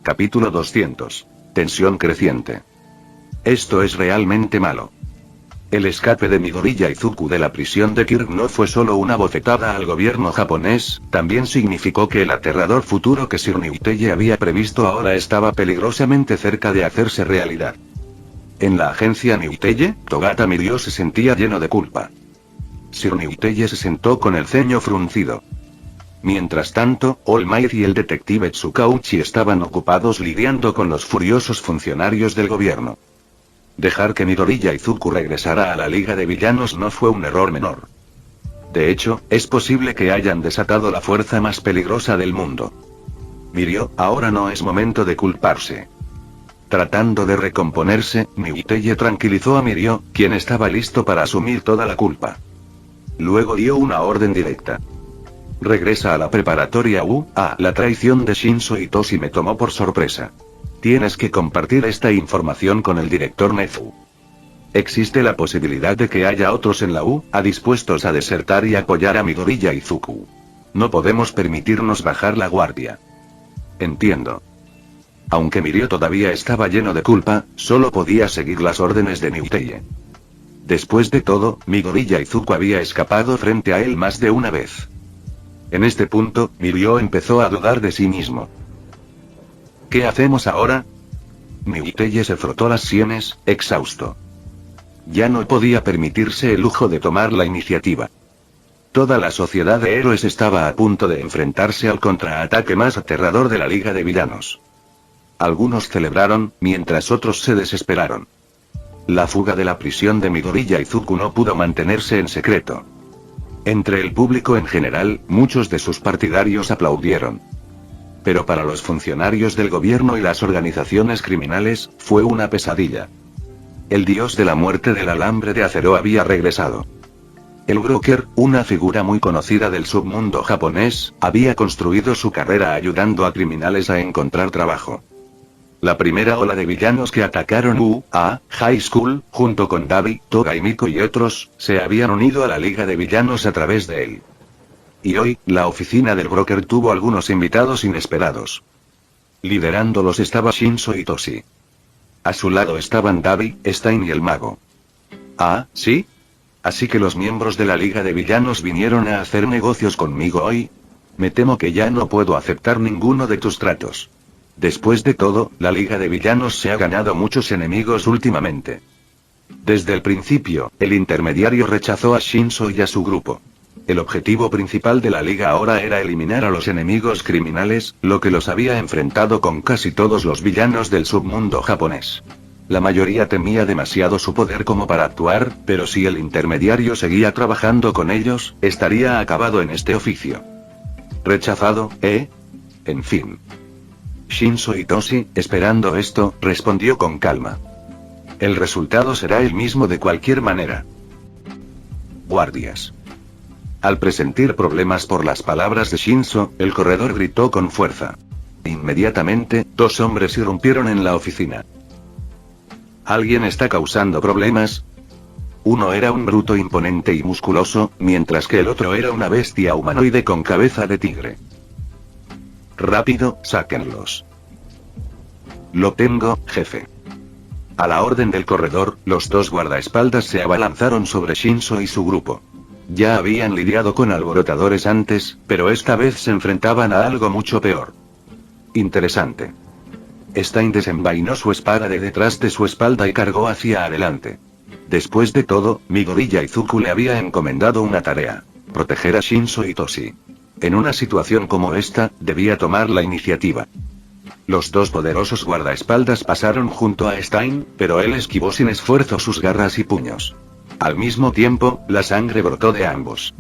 Capítulo 200. Tensión creciente. Esto es realmente malo. El escape de Midoriya Izuku de la prisión de Kirk no fue solo una bofetada al gobierno japonés, también significó que el aterrador futuro que Sir Niuteye había previsto ahora estaba peligrosamente cerca de hacerse realidad. En la agencia Niuteye, Togata Miryo se sentía lleno de culpa. Sir Niuteye se sentó con el ceño fruncido. Mientras tanto, All Might y el detective Tsukauchi estaban ocupados lidiando con los furiosos funcionarios del gobierno. Dejar que Midoriya Izuku regresara a la Liga de Villanos no fue un error menor. De hecho, es posible que hayan desatado la fuerza más peligrosa del mundo. Miryo, ahora no es momento de culparse. Tratando de recomponerse, Niuteye tranquilizó a Miryo, quien estaba listo para asumir toda la culpa. Luego dio una orden directa. Regresa a la preparatoria la traición de Shinso Itoshi me tomó por sorpresa. Tienes que compartir esta información con el director Nezu. Existe la posibilidad de que haya otros en la dispuestos a desertar y apoyar a Midoriya Izuku. No podemos permitirnos bajar la guardia. Entiendo. Aunque Miryo todavía estaba lleno de culpa, solo podía seguir las órdenes de Niuteye. Después de todo, Midoriya Izuku había escapado frente a él más de una vez. En este punto, Miryo empezó a dudar de sí mismo. ¿Qué hacemos ahora? Niuteye se frotó las sienes, exhausto. Ya no podía permitirse el lujo de tomar la iniciativa. Toda la sociedad de héroes estaba a punto de enfrentarse al contraataque más aterrador de la Liga de Villanos. Algunos celebraron, mientras otros se desesperaron. La fuga de la prisión de Midoriya Izuku no pudo mantenerse en secreto. Entre el público en general, muchos de sus partidarios aplaudieron. Pero para los funcionarios del gobierno y las organizaciones criminales, fue una pesadilla. El dios de la muerte del alambre de acero había regresado. El Broker, una figura muy conocida del submundo japonés, había construido su carrera ayudando a criminales a encontrar trabajo. La primera ola de villanos que atacaron High School, junto con Dabi, Toga y Miko y otros, se habían unido a la Liga de Villanos a través de él. Y hoy, la oficina del Broker tuvo algunos invitados inesperados. Liderándolos estaba Shinso Itoshi. A su lado estaban Dabi, Stein y el mago. ¿Sí? Así que los miembros de la Liga de Villanos vinieron a hacer negocios conmigo hoy. Me temo que ya no puedo aceptar ninguno de tus tratos. Después de todo, la Liga de Villanos se ha ganado muchos enemigos últimamente. Desde el principio, el intermediario rechazó a Shinso y a su grupo. El objetivo principal de la Liga ahora era eliminar a los enemigos criminales, lo que los había enfrentado con casi todos los villanos del submundo japonés. La mayoría temía demasiado su poder como para actuar, pero si el intermediario seguía trabajando con ellos, estaría acabado en este oficio. ¿Rechazado, En fin. Shinso Itoshi, esperando esto, respondió con calma. El resultado será el mismo de cualquier manera. Guardias. Al presentir problemas por las palabras de Shinso, el corredor gritó con fuerza. Inmediatamente, dos hombres irrumpieron en la oficina. ¿Alguien está causando problemas? Uno era un bruto imponente y musculoso, mientras que el otro era una bestia humanoide con cabeza de tigre. Rápido, sáquenlos. Lo tengo, jefe. A la orden del corredor, los dos guardaespaldas se abalanzaron sobre Shinso y su grupo. Ya habían lidiado con alborotadores antes, pero esta vez se enfrentaban a algo mucho peor. Interesante. Stein desenvainó su espada de detrás de su espalda y cargó hacia adelante. Después de todo, Midoriya Izuku le había encomendado una tarea: proteger a Shinso Itoshi. En una situación como esta, debía tomar la iniciativa. Los dos poderosos guardaespaldas pasaron junto a Stein, pero él esquivó sin esfuerzo sus garras y puños. Al mismo tiempo, la sangre brotó de ambos.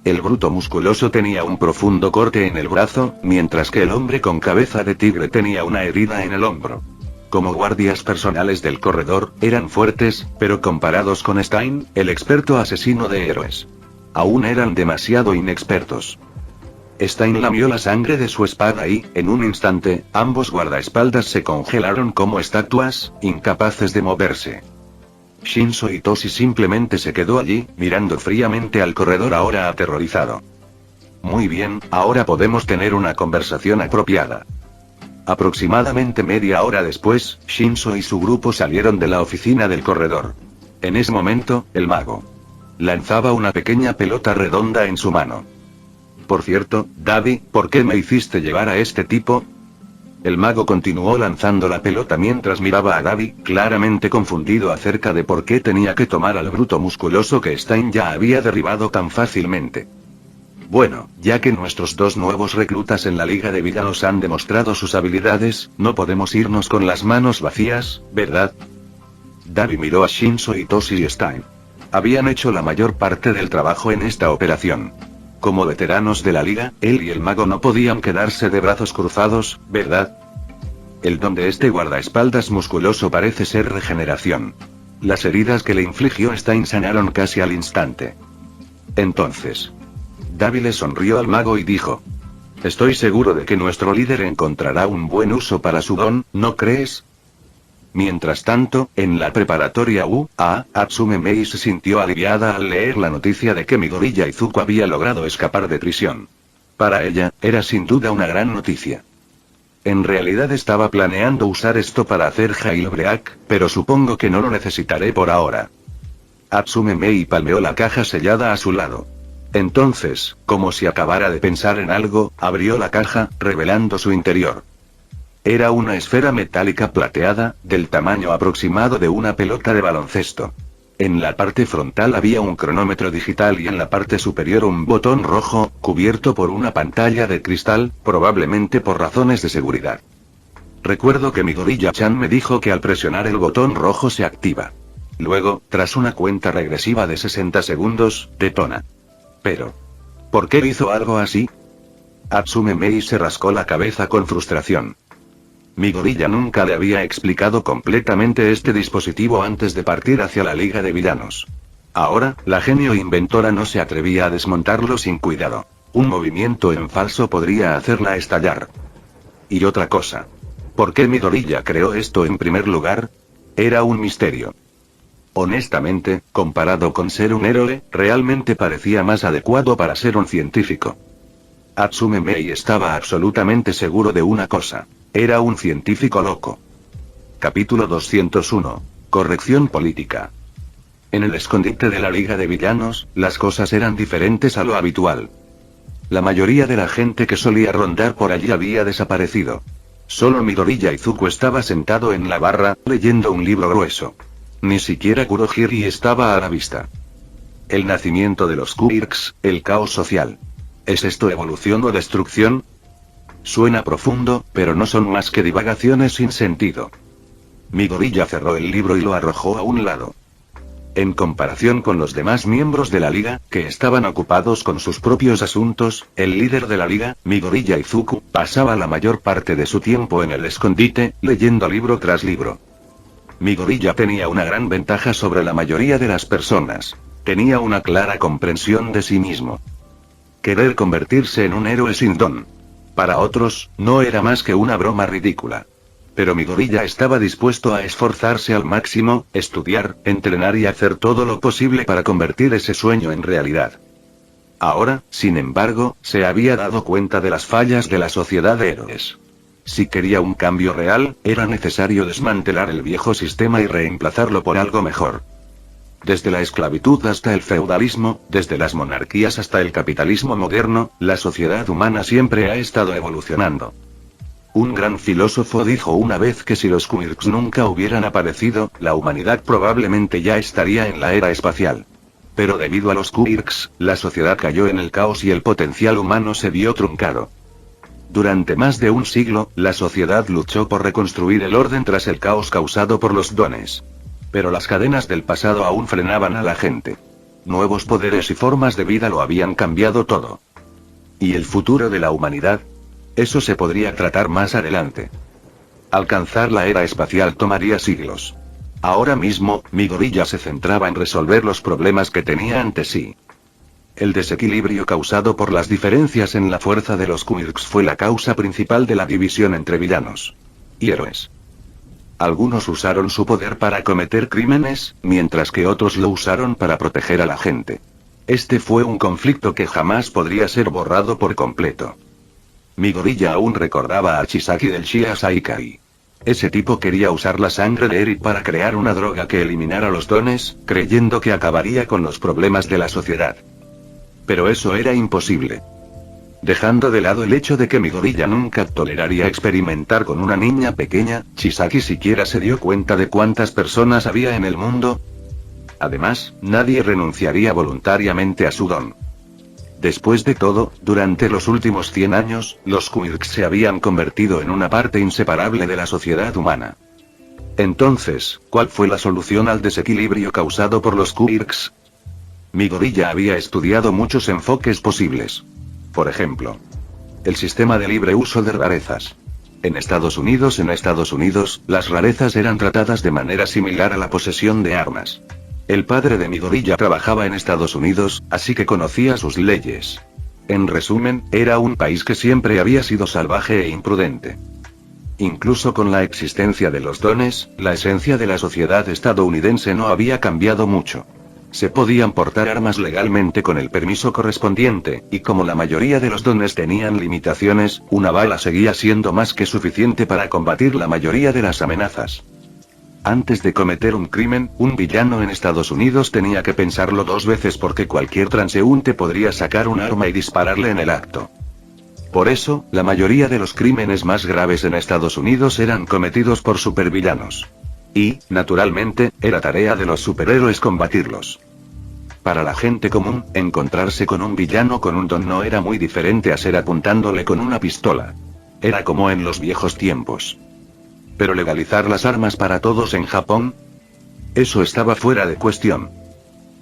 El bruto musculoso tenía un profundo corte en el brazo, mientras que el hombre con cabeza de tigre tenía una herida en el hombro. Como guardias personales del corredor, eran fuertes, pero comparados con Stein, el experto asesino de héroes, aún eran demasiado inexpertos. Stein lamió la sangre de su espada y, en un instante, ambos guardaespaldas se congelaron como estatuas, incapaces de moverse. Shinso Itoshi simplemente se quedó allí, mirando fríamente al corredor ahora aterrorizado. Muy bien, ahora podemos tener una conversación apropiada. Aproximadamente media hora después, Shinso y su grupo salieron de la oficina del corredor. En ese momento, el mago lanzaba una pequeña pelota redonda en su mano. Por cierto, Davi, ¿por qué me hiciste llevar a este tipo? El mago continuó lanzando la pelota mientras miraba a Davi, claramente confundido acerca de por qué tenía que tomar al bruto musculoso que Stein ya había derribado tan fácilmente. Bueno, ya que nuestros dos nuevos reclutas en la Liga de Villanos han demostrado sus habilidades, no podemos irnos con las manos vacías, ¿verdad? Davi miró a Shinso y Toshi Stein. Habían hecho la mayor parte del trabajo en esta operación. Como veteranos de la liga, él y el mago no podían quedarse de brazos cruzados, ¿verdad? El don de este guardaespaldas musculoso parece ser regeneración. Las heridas que le infligió Stein sanaron casi al instante. Entonces, Davi le sonrió al mago y dijo: estoy seguro de que nuestro líder encontrará un buen uso para su don, ¿no crees? Mientras tanto, en la preparatoria UA, Atsume Mei se sintió aliviada al leer la noticia de que Midoriya Izuku había logrado escapar de prisión. Para ella, era sin duda una gran noticia. En realidad estaba planeando usar esto para hacer jailbreak, pero supongo que no lo necesitaré por ahora. Atsume Mei palmeó la caja sellada a su lado. Entonces, como si acabara de pensar en algo, abrió la caja, revelando su interior. Era una esfera metálica plateada, del tamaño aproximado de una pelota de baloncesto. En la parte frontal había un cronómetro digital y en la parte superior un botón rojo, cubierto por una pantalla de cristal, probablemente por razones de seguridad. Recuerdo que Midoriya-chan me dijo que al presionar el botón rojo se activa. Luego, tras una cuenta regresiva de 60 segundos, detona. Pero, ¿por qué hizo algo así? Atsume Mei se rascó la cabeza con frustración. Midoriya nunca le había explicado completamente este dispositivo antes de partir hacia la Liga de Villanos. Ahora, la genio inventora no se atrevía a desmontarlo sin cuidado. Un movimiento en falso podría hacerla estallar. Y otra cosa. ¿Por qué Midoriya creó esto en primer lugar? Era un misterio. Honestamente, comparado con ser un héroe, realmente parecía más adecuado para ser un científico. Atsume Mei estaba absolutamente seguro de una cosa. Era un científico loco. Capítulo 201. Corrección política. En el escondite de la Liga de Villanos, las cosas eran diferentes a lo habitual. La mayoría de la gente que solía rondar por allí había desaparecido. Solo Midoriya Izuku estaba sentado en la barra, leyendo un libro grueso. Ni siquiera Kurohiri estaba a la vista. El nacimiento de los Quirks, el caos social. ¿Es esto evolución o destrucción? Suena profundo, pero no son más que divagaciones sin sentido. Midoriya cerró el libro y lo arrojó a un lado. En comparación con los demás miembros de la liga, que estaban ocupados con sus propios asuntos, el líder de la liga, Midoriya Izuku, pasaba la mayor parte de su tiempo en el escondite, leyendo libro tras libro. Midoriya tenía una gran ventaja sobre la mayoría de las personas. Tenía una clara comprensión de sí mismo. Querer convertirse en un héroe sin don. Para otros, no era más que una broma ridícula. Pero Midoriya estaba dispuesto a esforzarse al máximo, estudiar, entrenar y hacer todo lo posible para convertir ese sueño en realidad. Ahora, sin embargo, se había dado cuenta de las fallas de la sociedad de héroes. Si quería un cambio real, era necesario desmantelar el viejo sistema y reemplazarlo por algo mejor. Desde la esclavitud hasta el feudalismo, desde las monarquías hasta el capitalismo moderno, la sociedad humana siempre ha estado evolucionando. Un gran filósofo dijo una vez que si los Quirks nunca hubieran aparecido, la humanidad probablemente ya estaría en la era espacial. Pero debido a los Quirks, la sociedad cayó en el caos y el potencial humano se vio truncado. Durante más de un siglo, la sociedad luchó por reconstruir el orden tras el caos causado por los dones. Pero las cadenas del pasado aún frenaban a la gente. Nuevos poderes y formas de vida lo habían cambiado todo. ¿Y el futuro de la humanidad? Eso se podría tratar más adelante. Alcanzar la era espacial tomaría siglos. Ahora mismo, Midoriya se centraba en resolver los problemas que tenía ante sí. El desequilibrio causado por las diferencias en la fuerza de los Quirks fue la causa principal de la división entre villanos y héroes. Algunos usaron su poder para cometer crímenes, mientras que otros lo usaron para proteger a la gente. Este fue un conflicto que jamás podría ser borrado por completo. Midoriya aún recordaba a Chisaki del Shia Saikai. Ese tipo quería usar la sangre de Eri para crear una droga que eliminara los dones, creyendo que acabaría con los problemas de la sociedad. Pero eso era imposible. Dejando de lado el hecho de que Midoriya nunca toleraría experimentar con una niña pequeña, Chisaki siquiera se dio cuenta de cuántas personas había en el mundo. Además, nadie renunciaría voluntariamente a su don. Después de todo, durante los últimos 100 años, los Quirks se habían convertido en una parte inseparable de la sociedad humana. Entonces, ¿cuál fue la solución al desequilibrio causado por los Quirks? Midoriya había estudiado muchos enfoques posibles. Por ejemplo, el sistema de libre uso de rarezas. En Estados Unidos, las rarezas eran tratadas de manera similar a la posesión de armas. El padre de Midoriya trabajaba en Estados Unidos, así que conocía sus leyes. En resumen, era un país que siempre había sido salvaje e imprudente. Incluso con la existencia de los dones, la esencia de la sociedad estadounidense no había cambiado mucho. Se podían portar armas legalmente con el permiso correspondiente, y como la mayoría de los dones tenían limitaciones, una bala seguía siendo más que suficiente para combatir la mayoría de las amenazas. Antes de cometer un crimen, un villano en Estados Unidos tenía que pensarlo 2 veces porque cualquier transeúnte podría sacar un arma y dispararle en el acto. Por eso, la mayoría de los crímenes más graves en Estados Unidos eran cometidos por supervillanos. Y, naturalmente, era tarea de los superhéroes combatirlos. Para la gente común, encontrarse con un villano con un don no era muy diferente a ser apuntándole con una pistola. Era como en los viejos tiempos. Pero legalizar las armas para todos en Japón, eso estaba fuera de cuestión.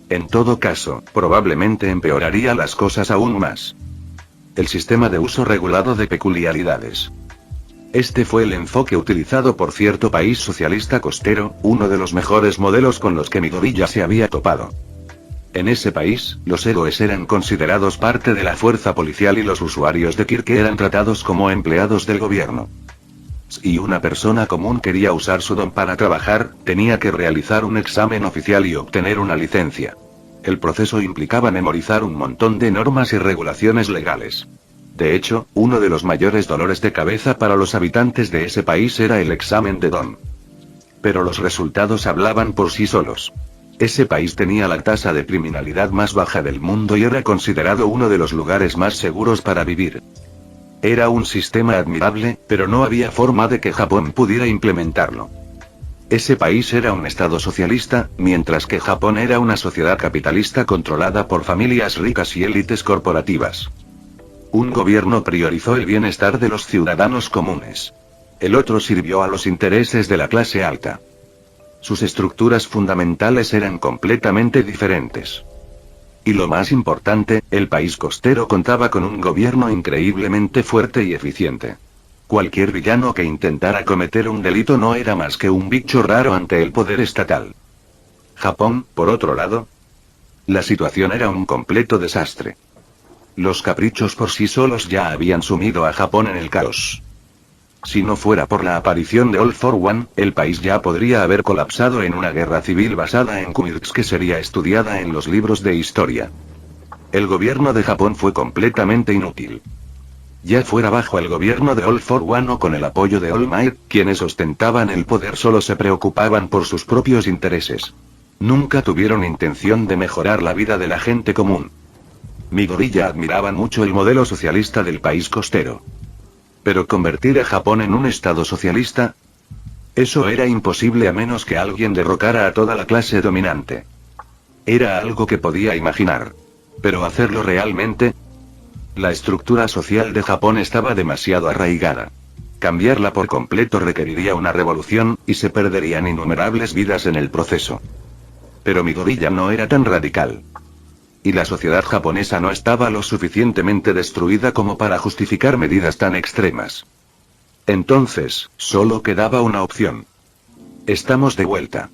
En todo caso, probablemente empeoraría las cosas aún más. El sistema de uso regulado de peculiaridades. Este fue el enfoque utilizado por cierto país socialista costero, uno de los mejores modelos con los que Midoriya se había topado. En ese país, los héroes eran considerados parte de la fuerza policial y los usuarios de Kirk eran tratados como empleados del gobierno. Si una persona común quería usar su don para trabajar, tenía que realizar un examen oficial y obtener una licencia. El proceso implicaba memorizar un montón de normas y regulaciones legales. De hecho, uno de los mayores dolores de cabeza para los habitantes de ese país era el examen de don. Pero los resultados hablaban por sí solos. Ese país tenía la tasa de criminalidad más baja del mundo y era considerado uno de los lugares más seguros para vivir. Era un sistema admirable, pero no había forma de que Japón pudiera implementarlo. Ese país era un estado socialista, mientras que Japón era una sociedad capitalista controlada por familias ricas y élites corporativas. Un gobierno priorizó el bienestar de los ciudadanos comunes. El otro sirvió a los intereses de la clase alta. Sus estructuras fundamentales eran completamente diferentes. Y lo más importante, el país costero contaba con un gobierno increíblemente fuerte y eficiente. Cualquier villano que intentara cometer un delito no era más que un bicho raro ante el poder estatal. Japón, por otro lado, la situación era un completo desastre. Los caprichos por sí solos ya habían sumido a Japón en el caos. Si no fuera por la aparición de All for One, el país ya podría haber colapsado en una guerra civil basada en quirks que sería estudiada en los libros de historia. El gobierno de Japón fue completamente inútil. Ya fuera bajo el gobierno de All for One o con el apoyo de All Might, quienes ostentaban el poder solo se preocupaban por sus propios intereses. Nunca tuvieron intención de mejorar la vida de la gente común. Midoriya admiraba mucho el modelo socialista del país costero. Pero convertir a Japón en un estado socialista, eso era imposible a menos que alguien derrocara a toda la clase dominante. Era algo que podía imaginar. Pero hacerlo realmente, la estructura social de Japón estaba demasiado arraigada. Cambiarla por completo requeriría una revolución, y se perderían innumerables vidas en el proceso. Pero Midoriya no era tan radical. Y la sociedad japonesa no estaba lo suficientemente destruida como para justificar medidas tan extremas. Entonces, solo quedaba una opción. Estamos de vuelta.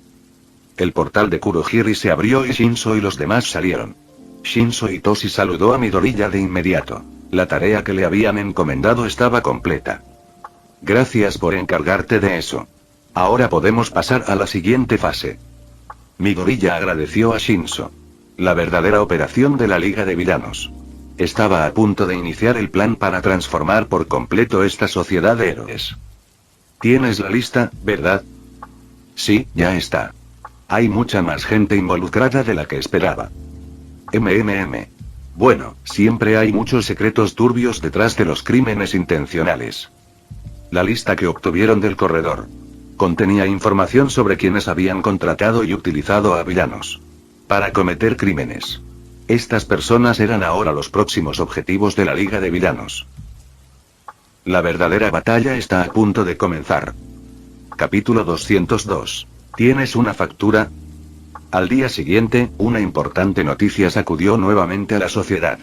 El portal de Kurohiri se abrió y Shinso y los demás salieron. Shinso Itoshi saludó a Midoriya de inmediato. La tarea que le habían encomendado estaba completa. Gracias por encargarte de eso. Ahora podemos pasar a la siguiente fase. Midoriya agradeció a Shinso. La verdadera operación de la Liga de Villanos. Estaba a punto de iniciar el plan para transformar por completo esta sociedad de héroes. ¿Tienes la lista, verdad? Sí, ya está. Hay mucha más gente involucrada de la que esperaba. Bueno, siempre hay muchos secretos turbios detrás de los crímenes intencionales. La lista que obtuvieron del corredor contenía información sobre quienes habían contratado y utilizado a villanos para cometer crímenes. Estas personas eran ahora los próximos objetivos de la Liga de Villanos. La verdadera batalla está a punto de comenzar. Capítulo 202. ¿Tienes una factura? Al día siguiente, una importante noticia sacudió nuevamente a la sociedad.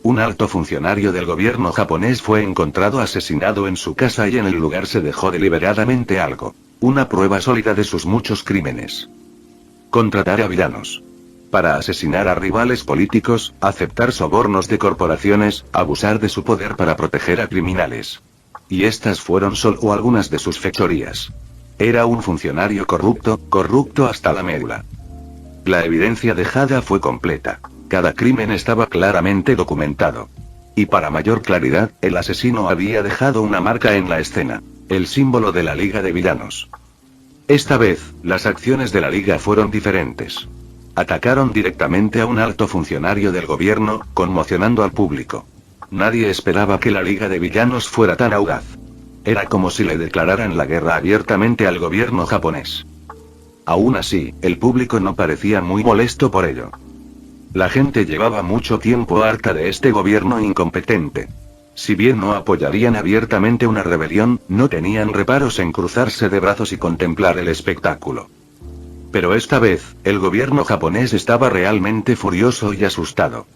Un alto funcionario del gobierno japonés fue encontrado asesinado en su casa y en el lugar se dejó deliberadamente algo. Una prueba sólida de sus muchos crímenes. Contratar a villanos para asesinar a rivales políticos, aceptar sobornos de corporaciones, abusar de su poder para proteger a criminales. Y estas fueron solo algunas de sus fechorías. Era un funcionario corrupto hasta la médula. La evidencia dejada fue completa. Cada crimen estaba claramente documentado. Y para mayor claridad, el asesino había dejado una marca en la escena. El símbolo de la Liga de Villanos. Esta vez, las acciones de la Liga fueron diferentes. Atacaron directamente a un alto funcionario del gobierno, conmocionando al público. Nadie esperaba que la Liga de Villanos fuera tan audaz. Era como si le declararan la guerra abiertamente al gobierno japonés. Aún así, el público no parecía muy molesto por ello. La gente llevaba mucho tiempo harta de este gobierno incompetente. Si bien no apoyarían abiertamente una rebelión, no tenían reparos en cruzarse de brazos y contemplar el espectáculo. Pero esta vez, el gobierno japonés estaba realmente furioso y asustado.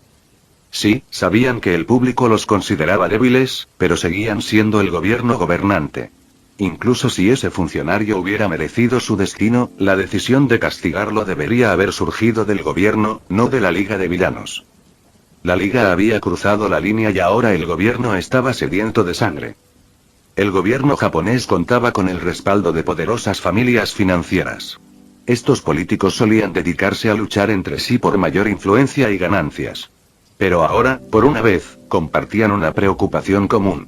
Sí, sabían que el público los consideraba débiles, pero seguían siendo el gobierno gobernante. Incluso si ese funcionario hubiera merecido su destino, la decisión de castigarlo debería haber surgido del gobierno, no de la Liga de Villanos. La Liga había cruzado la línea y ahora el gobierno estaba sediento de sangre. El gobierno japonés contaba con el respaldo de poderosas familias financieras. Estos políticos solían dedicarse a luchar entre sí por mayor influencia y ganancias. Pero ahora, por una vez, compartían una preocupación común.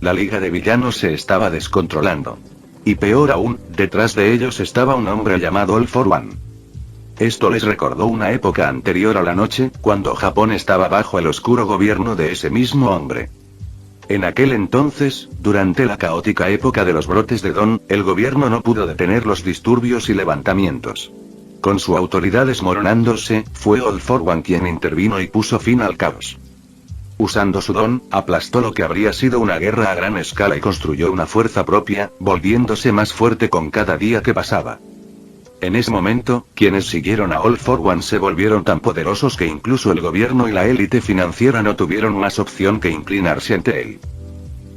La Liga de Villanos se estaba descontrolando. Y peor aún, detrás de ellos estaba un hombre llamado All for One. Esto les recordó una época anterior a la noche, cuando Japón estaba bajo el oscuro gobierno de ese mismo hombre. En aquel entonces, durante la caótica época de los brotes de Don, el gobierno no pudo detener los disturbios y levantamientos. Con su autoridad desmoronándose, fue All for One quien intervino y puso fin al caos. Usando su don, aplastó lo que habría sido una guerra a gran escala y construyó una fuerza propia, volviéndose más fuerte con cada día que pasaba. En ese momento, quienes siguieron a All for One se volvieron tan poderosos que incluso el gobierno y la élite financiera no tuvieron más opción que inclinarse ante él.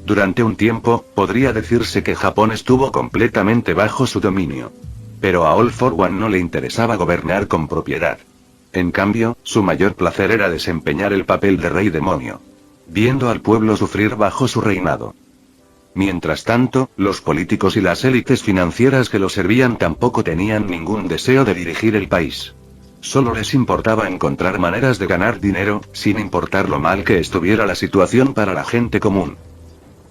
Durante un tiempo, podría decirse que Japón estuvo completamente bajo su dominio. Pero a All for One no le interesaba gobernar con propiedad. En cambio, su mayor placer era desempeñar el papel de rey demonio, viendo al pueblo sufrir bajo su reinado. Mientras tanto, los políticos y las élites financieras que lo servían tampoco tenían ningún deseo de dirigir el país. Solo les importaba encontrar maneras de ganar dinero, sin importar lo mal que estuviera la situación para la gente común.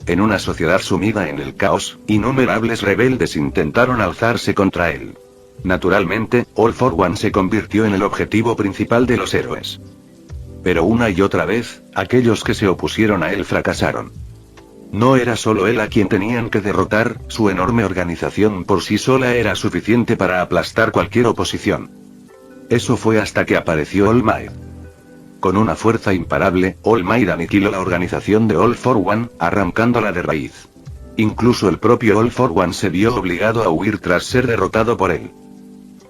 En una sociedad sumida en el caos, innumerables rebeldes intentaron alzarse contra él. Naturalmente, All for One se convirtió en el objetivo principal de los héroes. Pero una y otra vez, aquellos que se opusieron a él fracasaron. No era solo él a quien tenían que derrotar, su enorme organización por sí sola era suficiente para aplastar cualquier oposición. Eso fue hasta que apareció All Might. Con una fuerza imparable, All Might aniquiló la organización de All for One, arrancándola de raíz. Incluso el propio All for One se vio obligado a huir tras ser derrotado por él.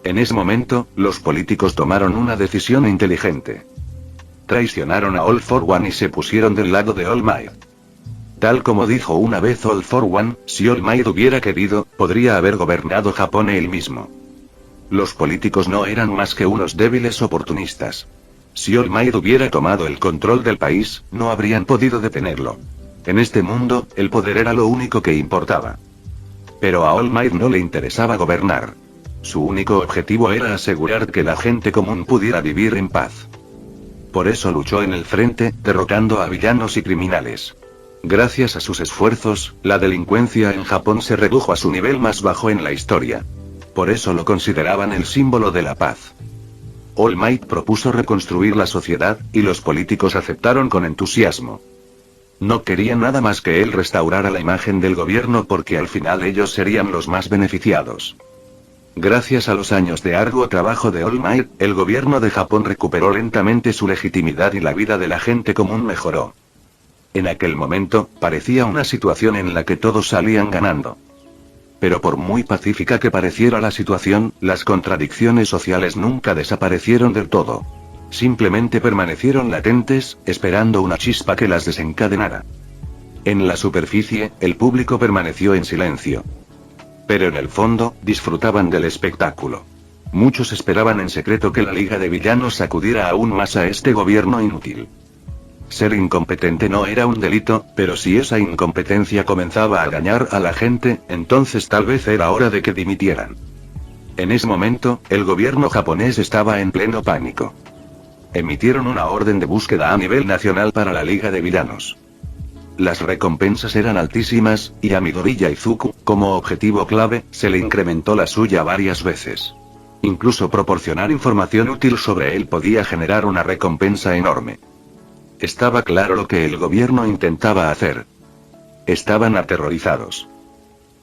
En ese momento, los políticos tomaron una decisión inteligente. Traicionaron a All for One y se pusieron del lado de All Might. Tal como dijo una vez All for One, si All Might hubiera querido, podría haber gobernado Japón él mismo. Los políticos no eran más que unos débiles oportunistas. Si All Might hubiera tomado el control del país, no habrían podido detenerlo. En este mundo, el poder era lo único que importaba. Pero a All Might no le interesaba gobernar. Su único objetivo era asegurar que la gente común pudiera vivir en paz. Por eso luchó en el frente, derrotando a villanos y criminales. Gracias a sus esfuerzos, la delincuencia en Japón se redujo a su nivel más bajo en la historia. Por eso lo consideraban el símbolo de la paz. All Might propuso reconstruir la sociedad, y los políticos aceptaron con entusiasmo. No querían nada más que él restaurara la imagen del gobierno porque al final ellos serían los más beneficiados. Gracias a los años de arduo trabajo de All Might, el gobierno de Japón recuperó lentamente su legitimidad y la vida de la gente común mejoró. En aquel momento, parecía una situación en la que todos salían ganando. Pero por muy pacífica que pareciera la situación, las contradicciones sociales nunca desaparecieron del todo. Simplemente permanecieron latentes, esperando una chispa que las desencadenara. En la superficie, el público permaneció en silencio. Pero en el fondo, disfrutaban del espectáculo. Muchos esperaban en secreto que la Liga de Villanos sacudiera aún más a este gobierno inútil. Ser incompetente no era un delito, pero si esa incompetencia comenzaba a dañar a la gente, entonces tal vez era hora de que dimitieran. En ese momento, el gobierno japonés estaba en pleno pánico. Emitieron una orden de búsqueda a nivel nacional para la Liga de Villanos. Las recompensas eran altísimas, y a Midoriya Izuku, como objetivo clave, se le incrementó la suya varias veces. Incluso proporcionar información útil sobre él podía generar una recompensa enorme. Estaba claro lo que el gobierno intentaba hacer. Estaban aterrorizados.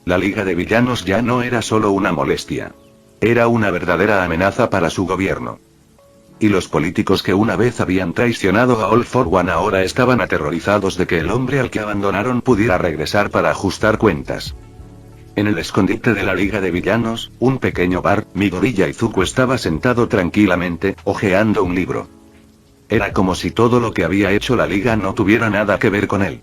La Liga de Villanos ya no era solo una molestia. Era una verdadera amenaza para su gobierno. Y los políticos que una vez habían traicionado a All for One ahora estaban aterrorizados de que el hombre al que abandonaron pudiera regresar para ajustar cuentas. En el escondite de la Liga de Villanos, un pequeño bar, Midoriya Izuku estaba sentado tranquilamente, hojeando un libro. Era como si todo lo que había hecho la Liga no tuviera nada que ver con él.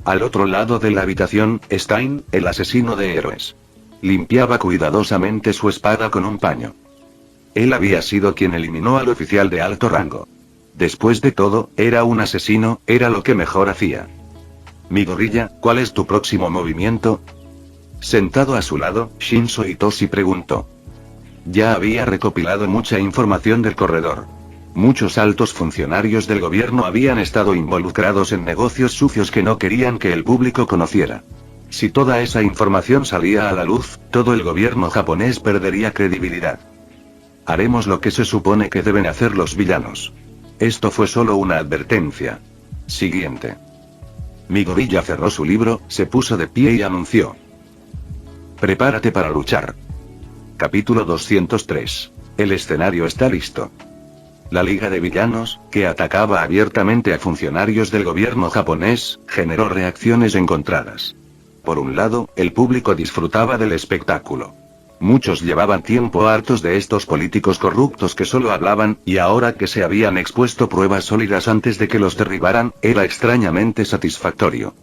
Al otro lado de la habitación, Stein, el asesino de héroes. Limpiaba cuidadosamente su espada con un paño. Él había sido quien eliminó al oficial de alto rango. Después de todo, era un asesino, era lo que mejor hacía. Midoriya, ¿cuál es tu próximo movimiento? Sentado a su lado, Shinzo Itoshi preguntó. Ya había recopilado mucha información del corredor. Muchos altos funcionarios del gobierno habían estado involucrados en negocios sucios que no querían que el público conociera. Si toda esa información salía a la luz, todo el gobierno japonés perdería credibilidad. Haremos lo que se supone que deben hacer los villanos. Esto fue solo una advertencia. Siguiente. Midoriya cerró su libro, se puso de pie y anunció. Prepárate para luchar. Capítulo 203. El escenario está listo. La Liga de Villanos, que atacaba abiertamente a funcionarios del gobierno japonés, generó reacciones encontradas. Por un lado, el público disfrutaba del espectáculo. Muchos llevaban tiempo hartos de estos políticos corruptos que solo hablaban, y ahora que se habían expuesto pruebas sólidas antes de que los derribaran, era extrañamente satisfactorio.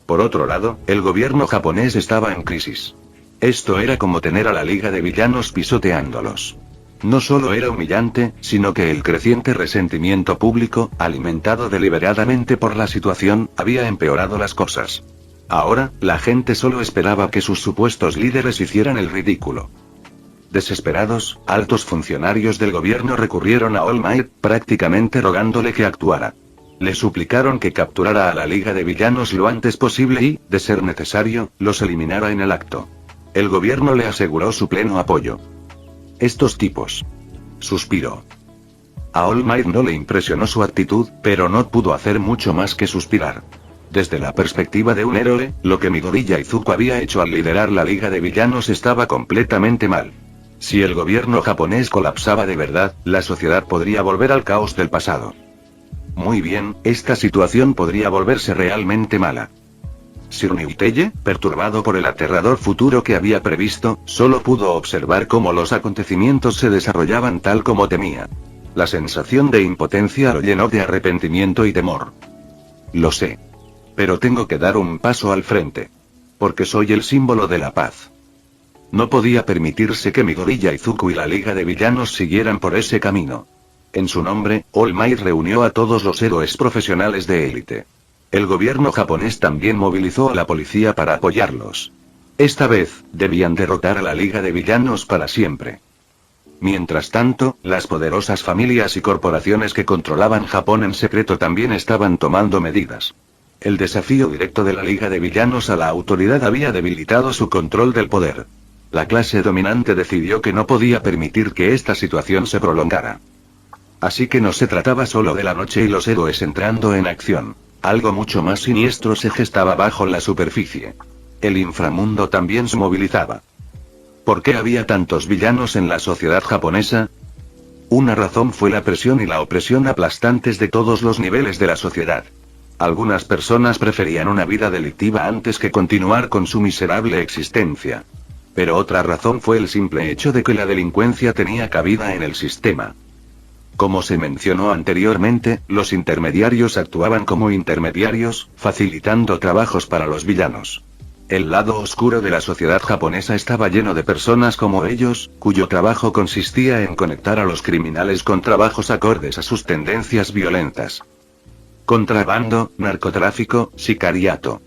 Por otro lado, el gobierno japonés estaba en crisis. Esto era como tener a la Liga de Villanos pisoteándolos. No solo era humillante, sino que el creciente resentimiento público, alimentado deliberadamente por la situación, había empeorado las cosas. Ahora, la gente solo esperaba que sus supuestos líderes hicieran el ridículo. Desesperados, altos funcionarios del gobierno recurrieron a All Might, prácticamente rogándole que actuara. Le suplicaron que capturara a la Liga de Villanos lo antes posible y, de ser necesario, los eliminara en el acto. El gobierno le aseguró su pleno apoyo. Estos tipos. Suspiró. A All Might no le impresionó su actitud, pero no pudo hacer mucho más que suspirar. Desde la perspectiva de un héroe, lo que Midoriya Izuku había hecho al liderar la Liga de Villanos estaba completamente mal. Si el gobierno japonés colapsaba de verdad, la sociedad podría volver al caos del pasado. Muy bien, esta situación podría volverse realmente mala. Sir Niuteye, perturbado por el aterrador futuro que había previsto, solo pudo observar cómo los acontecimientos se desarrollaban tal como temía. La sensación de impotencia lo llenó de arrepentimiento y temor. Lo sé. Pero tengo que dar un paso al frente. Porque soy el símbolo de la paz. No podía permitirse que Midoriya Izuku y la Liga de Villanos siguieran por ese camino. En su nombre, All Might reunió a todos los héroes profesionales de élite. El gobierno japonés también movilizó a la policía para apoyarlos. Esta vez, debían derrotar a la Liga de Villanos para siempre. Mientras tanto, las poderosas familias y corporaciones que controlaban Japón en secreto también estaban tomando medidas. El desafío directo de la Liga de Villanos a la autoridad había debilitado su control del poder. La clase dominante decidió que no podía permitir que esta situación se prolongara. Así que no se trataba solo de la noche y los héroes entrando en acción. Algo mucho más siniestro se gestaba bajo la superficie. El inframundo también se movilizaba. ¿Por qué había tantos villanos en la sociedad japonesa? Una razón fue la presión y la opresión aplastantes de todos los niveles de la sociedad. Algunas personas preferían una vida delictiva antes que continuar con su miserable existencia. Pero otra razón fue el simple hecho de que la delincuencia tenía cabida en el sistema. Como se mencionó anteriormente, los intermediarios actuaban como intermediarios, facilitando trabajos para los villanos. El lado oscuro de la sociedad japonesa estaba lleno de personas como ellos, cuyo trabajo consistía en conectar a los criminales con trabajos acordes a sus tendencias violentas. Contrabando, narcotráfico, sicariato.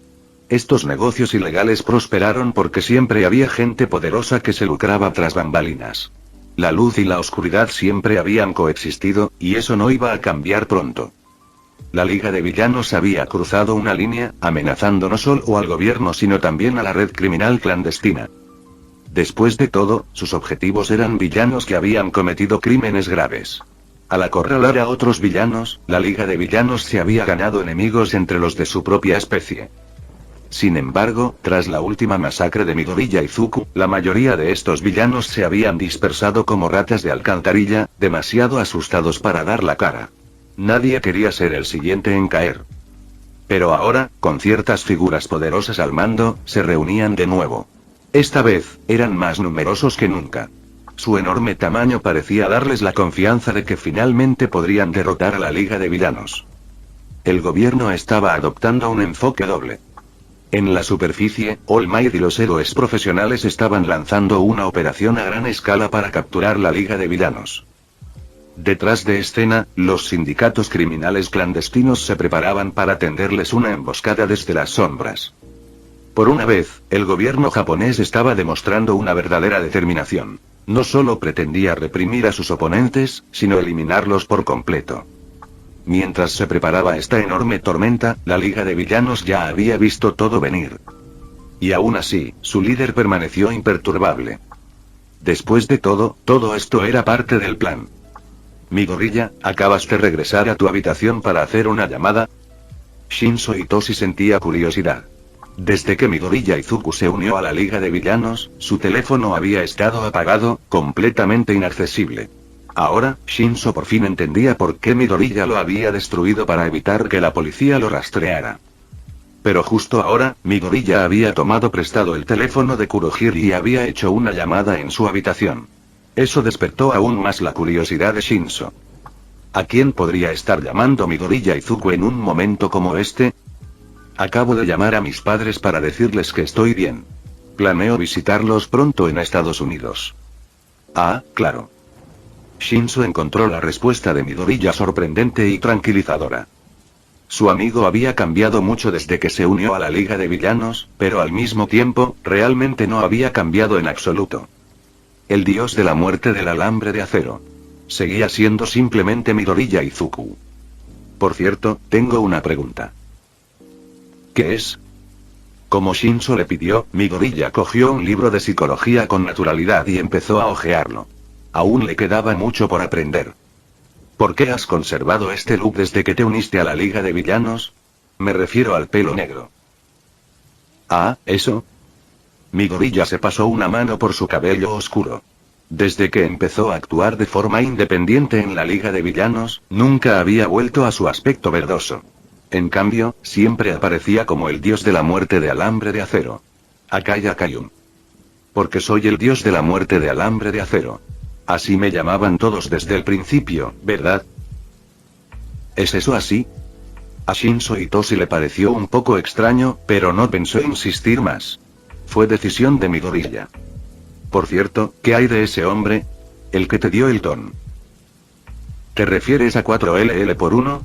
Estos negocios ilegales prosperaron porque siempre había gente poderosa que se lucraba tras bambalinas. La luz y la oscuridad siempre habían coexistido, y eso no iba a cambiar pronto. La Liga de Villanos había cruzado una línea, amenazando no solo al gobierno sino también a la red criminal clandestina. Después de todo, sus objetivos eran villanos que habían cometido crímenes graves. Al acorralar a otros villanos, la Liga de Villanos se había ganado enemigos entre los de su propia especie. Sin embargo, tras la última masacre de Midoriya Izuku, la mayoría de estos villanos se habían dispersado como ratas de alcantarilla, demasiado asustados para dar la cara. Nadie quería ser el siguiente en caer. Pero ahora, con ciertas figuras poderosas al mando, se reunían de nuevo. Esta vez, eran más numerosos que nunca. Su enorme tamaño parecía darles la confianza de que finalmente podrían derrotar a la Liga de Villanos. El gobierno estaba adoptando un enfoque doble. En la superficie, All Might y los héroes profesionales estaban lanzando una operación a gran escala para capturar la Liga de Villanos. Detrás de escena, los sindicatos criminales clandestinos se preparaban para tenderles una emboscada desde las sombras. Por una vez, el gobierno japonés estaba demostrando una verdadera determinación. No solo pretendía reprimir a sus oponentes, sino eliminarlos por completo. Mientras se preparaba esta enorme tormenta, la Liga de Villanos ya había visto todo venir. Y aún así, su líder permaneció imperturbable. Después de todo esto era parte del plan. Midoriya, ¿acabas de regresar a tu habitación para hacer una llamada? Shinzo Itoshi sentía curiosidad. Desde que Midoriya Izuku se unió a la Liga de Villanos, su teléfono había estado apagado, completamente inaccesible. Ahora, Shinzo por fin entendía por qué Midoriya lo había destruido para evitar que la policía lo rastreara. Pero justo ahora, Midoriya había tomado prestado el teléfono de Kurohiri y había hecho una llamada en su habitación. Eso despertó aún más la curiosidad de Shinzo. ¿A quién podría estar llamando Midoriya Izuku en un momento como este? Acabo de llamar a mis padres para decirles que estoy bien. Planeo visitarlos pronto en Estados Unidos. Ah, claro. Shinzo encontró la respuesta de Midoriya sorprendente y tranquilizadora. Su amigo había cambiado mucho desde que se unió a la Liga de Villanos, pero al mismo tiempo, realmente no había cambiado en absoluto. El dios de la muerte del alambre de acero. Seguía siendo simplemente Midoriya Izuku. Por cierto, tengo una pregunta. ¿Qué es? Como Shinzo le pidió, Midoriya cogió un libro de psicología con naturalidad y empezó a hojearlo. Aún le quedaba mucho por aprender. ¿Por qué has conservado este look desde que te uniste a la Liga de Villanos? Me refiero al pelo negro. Ah, ¿eso? Midoriya se pasó una mano por su cabello oscuro. Desde que empezó a actuar de forma independiente en la Liga de Villanos, nunca había vuelto a su aspecto verdoso. En cambio, siempre aparecía como el dios de la muerte de alambre de acero. Akaya Kayun. Porque soy el dios de la muerte de alambre de acero. Así me llamaban todos desde el principio, ¿verdad? ¿Es eso así? A Shinzo Itoshi le pareció un poco extraño, pero no pensó insistir más. Fue decisión de Midoriya. Por cierto, ¿qué hay de ese hombre? El que te dio el don. ¿Te refieres a 4LL por 1?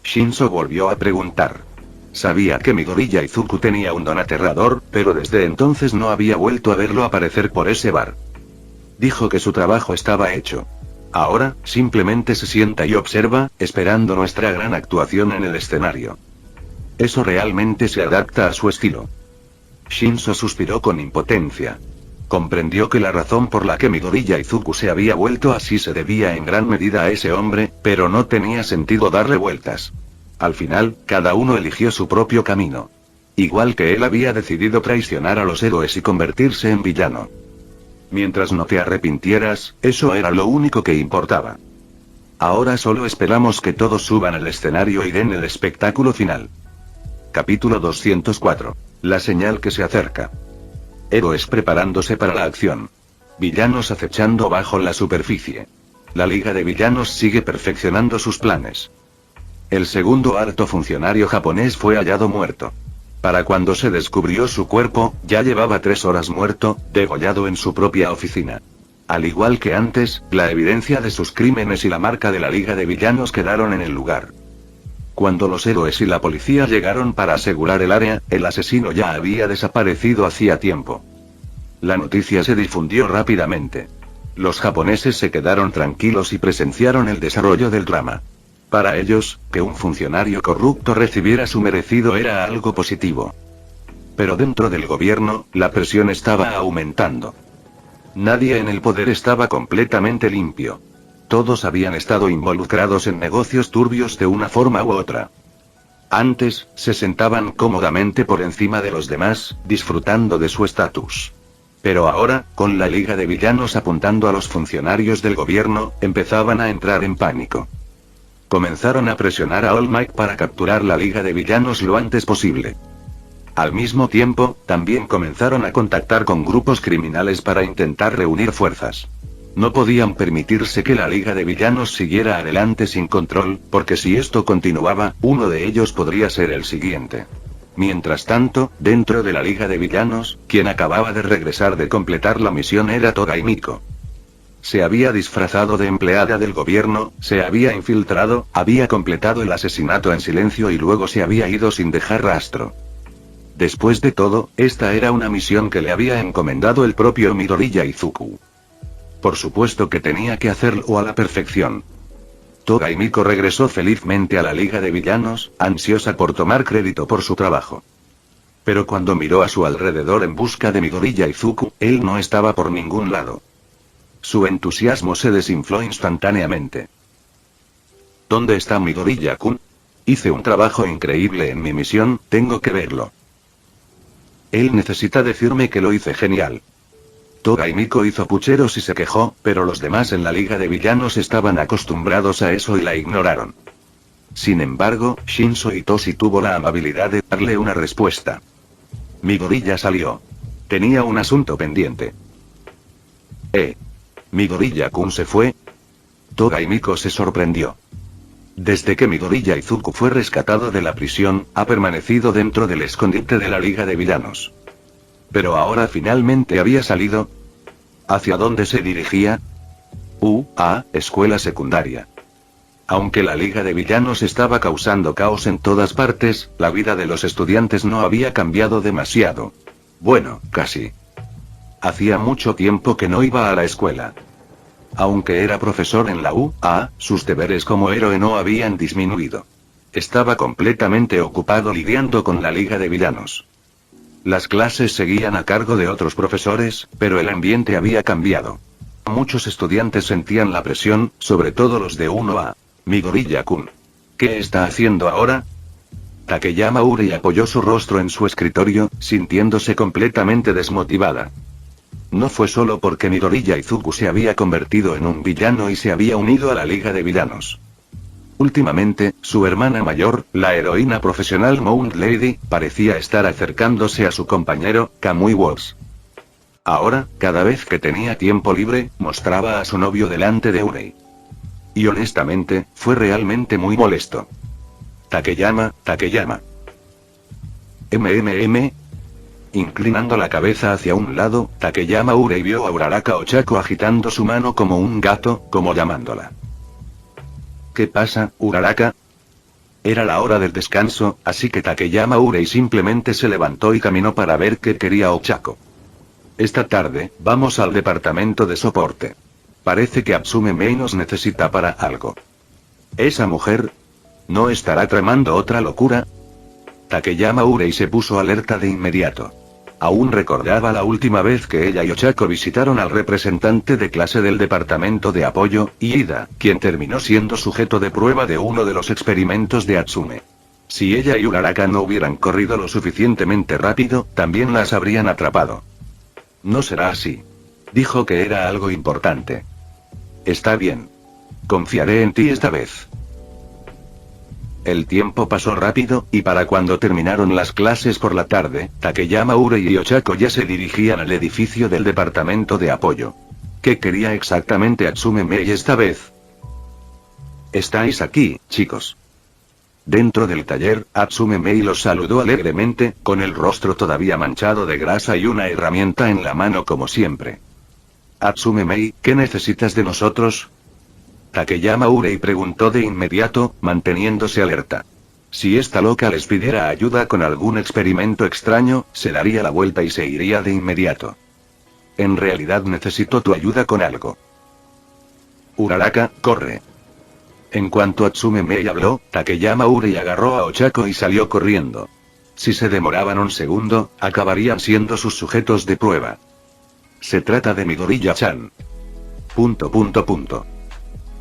Shinzo volvió a preguntar. Sabía que Midoriya Izuku tenía un don aterrador, pero desde entonces no había vuelto a verlo aparecer por ese bar. Dijo que su trabajo estaba hecho. Ahora, simplemente se sienta y observa, esperando nuestra gran actuación en el escenario. Eso realmente se adapta a su estilo. Shinso suspiró con impotencia. Comprendió que la razón por la que Midoriya Izuku se había vuelto así se debía en gran medida a ese hombre, pero no tenía sentido darle vueltas. Al final, cada uno eligió su propio camino. Igual que él había decidido traicionar a los héroes y convertirse en villano. Mientras no te arrepintieras, eso era lo único que importaba. Ahora solo esperamos que todos suban al escenario y den el espectáculo final. Capítulo 204. La señal que se acerca. Héroes preparándose para la acción. Villanos acechando bajo la superficie. La Liga de Villanos sigue perfeccionando sus planes. El segundo alto funcionario japonés fue hallado muerto. Para cuando se descubrió su cuerpo, ya llevaba 3 horas muerto, degollado en su propia oficina. Al igual que antes, la evidencia de sus crímenes y la marca de la Liga de Villanos quedaron en el lugar. Cuando los héroes y la policía llegaron para asegurar el área, el asesino ya había desaparecido hacía tiempo. La noticia se difundió rápidamente. Los japoneses se quedaron tranquilos y presenciaron el desarrollo del drama. Para ellos, que un funcionario corrupto recibiera su merecido era algo positivo. Pero dentro del gobierno, la presión estaba aumentando. Nadie en el poder estaba completamente limpio. Todos habían estado involucrados en negocios turbios de una forma u otra. Antes, se sentaban cómodamente por encima de los demás, disfrutando de su estatus. Pero ahora, con la Liga de Villanos apuntando a los funcionarios del gobierno, empezaban a entrar en pánico. Comenzaron a presionar a All Might para capturar la Liga de Villanos lo antes posible. Al mismo tiempo, también comenzaron a contactar con grupos criminales para intentar reunir fuerzas. No podían permitirse que la Liga de Villanos siguiera adelante sin control, porque si esto continuaba, uno de ellos podría ser el siguiente. Mientras tanto, dentro de la Liga de Villanos, quien acababa de regresar de completar la misión era Toga Himiko. Se había disfrazado de empleada del gobierno, se había infiltrado, había completado el asesinato en silencio y luego se había ido sin dejar rastro. Después de todo, esta era una misión que le había encomendado el propio Midoriya Izuku. Por supuesto que tenía que hacerlo a la perfección. Toga Himiko regresó felizmente a la Liga de Villanos, ansiosa por tomar crédito por su trabajo. Pero cuando miró a su alrededor en busca de Midoriya Izuku, él no estaba por ningún lado. Su entusiasmo se desinfló instantáneamente. ¿Dónde está Midoriya-kun? Hice un trabajo increíble en mi misión, tengo que verlo. Él necesita decirme que lo hice genial. Toga Himiko hizo pucheros y se quejó, pero los demás en la Liga de Villanos estaban acostumbrados a eso y la ignoraron. Sin embargo, Shinso Itoshi tuvo la amabilidad de darle una respuesta. Midoriya salió. Tenía un asunto pendiente. ¿Midoriya-kun se fue? Toga Himiko se sorprendió. Desde que Midoriya Izuku fue rescatado de la prisión, ha permanecido dentro del escondite de la Liga de Villanos. Pero ahora finalmente había salido. ¿Hacia dónde se dirigía? Escuela secundaria. Aunque la Liga de Villanos estaba causando caos en todas partes, la vida de los estudiantes no había cambiado demasiado. Bueno, casi. Hacía mucho tiempo que no iba a la escuela. Aunque era profesor en la sus deberes como héroe no habían disminuido. Estaba completamente ocupado lidiando con la Liga de Villanos. Las clases seguían a cargo de otros profesores, pero el ambiente había cambiado. Muchos estudiantes sentían la presión, sobre todo los de 1A. Midoriya-kun. ¿Qué está haciendo ahora? Takeyama Urei apoyó su rostro en su escritorio, sintiéndose completamente desmotivada. No fue solo porque Midoriya Izuku se había convertido en un villano y se había unido a la Liga de Villanos. Últimamente, su hermana mayor, la heroína profesional Mount Lady, parecía estar acercándose a su compañero, Kamui Wars. Ahora, cada vez que tenía tiempo libre, mostraba a su novio delante de Urei. Y honestamente, fue realmente muy molesto. Takeyama. Inclinando la cabeza hacia un lado, Takeyama Urei vio a Uraraka Ochako agitando su mano como un gato, como llamándola. ¿Qué pasa, Uraraka? Era la hora del descanso, así que Takeyama Urei simplemente se levantó y caminó para ver qué quería Ochako. Esta tarde, vamos al departamento de soporte. Parece que Atsume Mei nos necesita para algo. ¿Esa mujer? ¿No estará tramando otra locura? Takeyama Urei se puso alerta de inmediato. Aún recordaba la última vez que ella y Ochako visitaron al representante de clase del departamento de apoyo, Iida, quien terminó siendo sujeto de prueba de uno de los experimentos de Atsume. Si ella y Uraraka no hubieran corrido lo suficientemente rápido, también las habrían atrapado. No será así. Dijo que era algo importante. Está bien. Confiaré en ti esta vez. El tiempo pasó rápido, y para cuando terminaron las clases por la tarde, Takeyama Urei y Ochako ya se dirigían al edificio del departamento de apoyo. ¿Qué quería exactamente Atsume Mei esta vez? Estáis aquí, chicos. Dentro del taller, Atsume Mei los saludó alegremente, con el rostro todavía manchado de grasa y una herramienta en la mano como siempre. Atsume Mei, ¿qué necesitas de nosotros? Takeyama Urei preguntó de inmediato, manteniéndose alerta. Si esta loca les pidiera ayuda con algún experimento extraño, se daría la vuelta y se iría de inmediato. En realidad necesito tu ayuda con algo. Uraraka, corre. En cuanto Atsume Mei habló, Takeyama Urei agarró a Ochako y salió corriendo. Si se demoraban un segundo, acabarían siendo sus sujetos de prueba. Se trata de Midoriya-chan.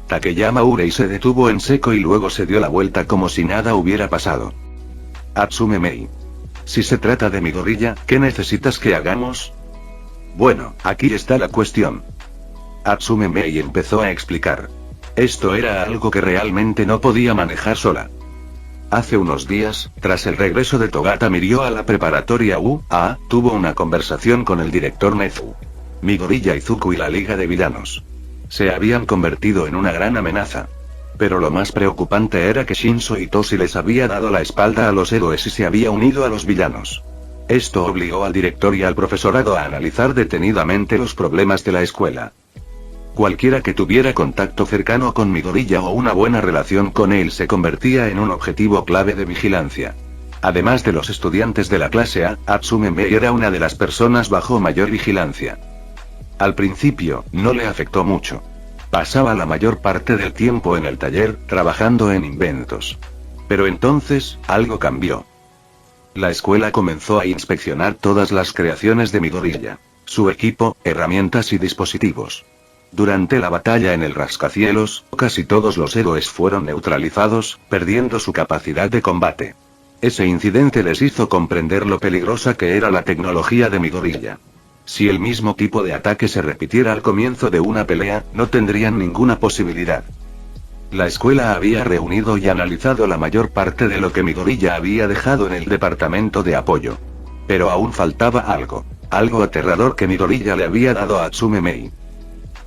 Takeyama Urei se detuvo en seco y luego se dio la vuelta como si nada hubiera pasado. Atsume Mei. Si se trata de Midoriya, ¿qué necesitas que hagamos? Bueno, aquí está la cuestión. Atsume Mei empezó a explicar. Esto era algo que realmente no podía manejar sola. Hace unos días, tras el regreso de Togata Mirio a la preparatoria UA, tuvo una conversación con el director Nezu. Midoriya Izuku y la Liga de Villanos se habían convertido en una gran amenaza. Pero lo más preocupante era que Shinso Itoshi les había dado la espalda a los héroes y se había unido a los villanos. Esto obligó al director y al profesorado a analizar detenidamente los problemas de la escuela. Cualquiera que tuviera contacto cercano con Midoriya o una buena relación con él se convertía en un objetivo clave de vigilancia. Además de los estudiantes de la clase A, Atsume Mei era una de las personas bajo mayor vigilancia. Al principio, no le afectó mucho. Pasaba la mayor parte del tiempo en el taller, trabajando en inventos. Pero entonces, algo cambió. La escuela comenzó a inspeccionar todas las creaciones de Midoriya. Su equipo, herramientas y dispositivos. Durante la batalla en el rascacielos, casi todos los héroes fueron neutralizados, perdiendo su capacidad de combate. Ese incidente les hizo comprender lo peligrosa que era la tecnología de Midoriya. Si el mismo tipo de ataque se repitiera al comienzo de una pelea, no tendrían ninguna posibilidad. La escuela había reunido y analizado la mayor parte de lo que Midoriya había dejado en el departamento de apoyo. Pero aún faltaba algo aterrador que Midoriya le había dado a Atsume Mei.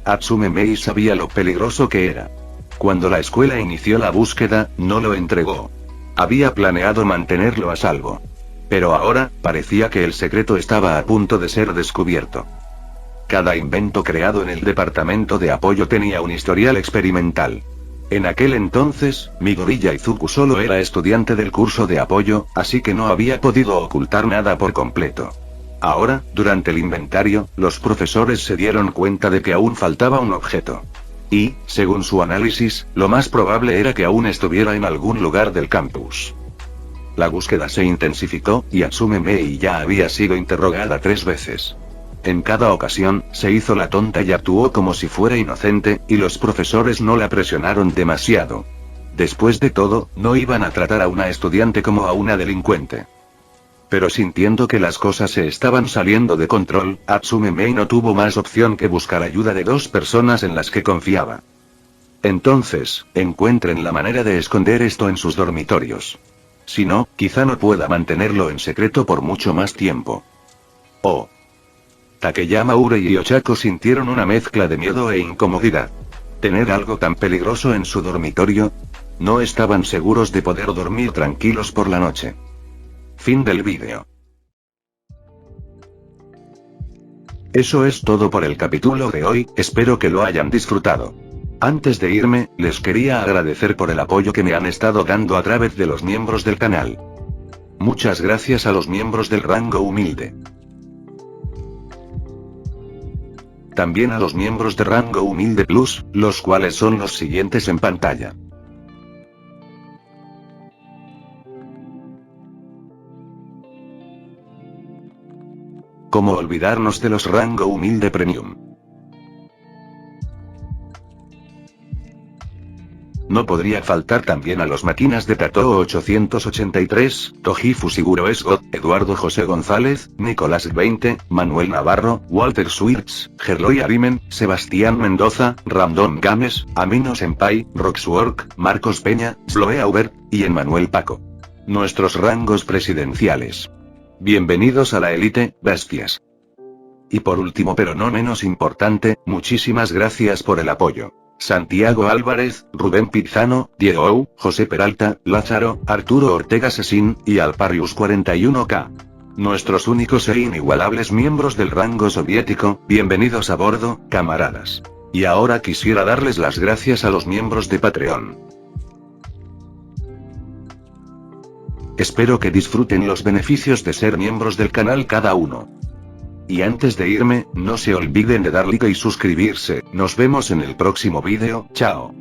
Atsume Mei sabía lo peligroso que era. Cuando la escuela inició la búsqueda, no lo entregó. Había planeado mantenerlo a salvo. Pero ahora, parecía que el secreto estaba a punto de ser descubierto. Cada invento creado en el departamento de apoyo tenía un historial experimental. En aquel entonces, Midoriya Izuku solo era estudiante del curso de apoyo, así que no había podido ocultar nada por completo. Ahora, durante el inventario, los profesores se dieron cuenta de que aún faltaba un objeto. Y, según su análisis, lo más probable era que aún estuviera en algún lugar del campus. La búsqueda se intensificó, y Atsume Mei ya había sido interrogada 3 veces. En cada ocasión, se hizo la tonta y actuó como si fuera inocente, y los profesores no la presionaron demasiado. Después de todo, no iban a tratar a una estudiante como a una delincuente. Pero sintiendo que las cosas se estaban saliendo de control, Atsume Mei no tuvo más opción que buscar ayuda de 2 personas en las que confiaba. Entonces, encuentren la manera de esconder esto en sus dormitorios. Si no, quizá no pueda mantenerlo en secreto por mucho más tiempo. Oh. Takeyama Urei y Ochako sintieron una mezcla de miedo e incomodidad. ¿Tener algo tan peligroso en su dormitorio? No estaban seguros de poder dormir tranquilos por la noche. Fin del vídeo. Eso es todo por el capítulo de hoy, espero que lo hayan disfrutado. Antes de irme, les quería agradecer por el apoyo que me han estado dando a través de los miembros del canal. Muchas gracias a los miembros del rango humilde. También a los miembros de rango humilde plus, los cuales son los siguientes en pantalla. ¿Cómo olvidarnos de los rango humilde premium? No podría faltar también a los máquinas de Tatoo 883, Toji Fusiguro Esgot, Eduardo José González, Nicolás 20, Manuel Navarro, Walter Swirtz, Gerloy Arimen, Sebastián Mendoza, Random Games, Amino Senpai, Roxwork, Marcos Peña, Sloe Aubert, y Emmanuel Paco. Nuestros rangos presidenciales. Bienvenidos a la élite, bestias. Y por último pero no menos importante, muchísimas gracias por el apoyo. Santiago Álvarez, Rubén Pizano, Diego Ou, José Peralta, Lázaro, Arturo Ortega Sesín, y Alparius 41K. Nuestros únicos e inigualables miembros del rango soviético, bienvenidos a bordo, camaradas. Y ahora quisiera darles las gracias a los miembros de Patreon. Espero que disfruten los beneficios de ser miembros del canal cada uno. Y antes de irme, no se olviden de dar like y suscribirse. Nos vemos en el próximo vídeo, chao.